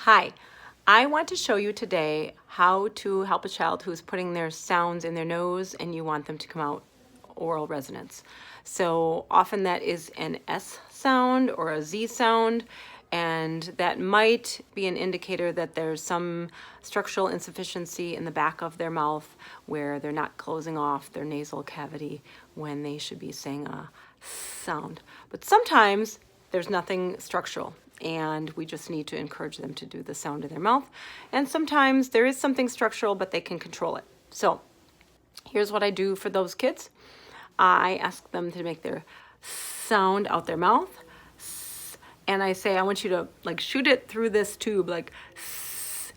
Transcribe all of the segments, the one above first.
Hi, I want to show you today how to help a child who's putting their sounds in their nose and you want them to come out oral resonance. So often that is an S sound or a Z sound, and that might be an indicator that there's some structural insufficiency in the back of their mouth where they're not closing off their nasal cavity when they should be saying a sound. But sometimes there's nothing structural, and we just need to encourage them to do the sound in their mouth. And sometimes there is something structural, but they can control it. So here's what I do for those kids. I ask them to make their sound out their mouth, and I say, I want you to like shoot it through this tube, like,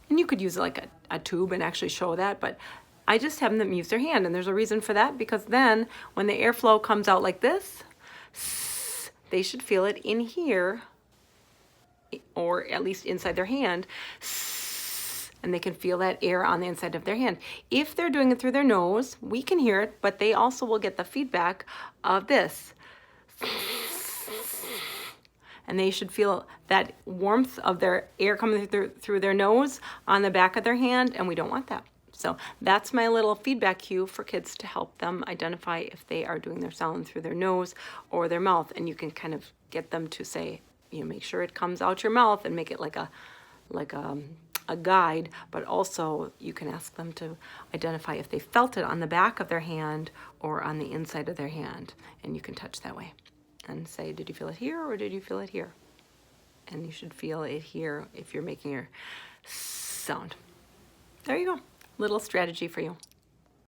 and you could use like a tube and actually show that, but I just have them use their hand, and there's a reason for that, because then when the airflow comes out like this, they should feel it in here, or at least inside their hand, and they can feel that air on the inside of their hand. If they're doing it through their nose, we can hear it, but they also will get the feedback of this. And they should feel that warmth of their air coming through their nose on the back of their hand, and we don't want that. So that's my little feedback cue for kids to help them identify if they are doing their sound through their nose or their mouth. And you can kind of get them to say, make sure it comes out your mouth and make it like a guide, but also you can ask them to identify if they felt it on the back of their hand or on the inside of their hand, and you can touch that way and say, did you feel it here or did you feel it here? And you should feel it here if you're making your sound. There you go. Little strategy for you.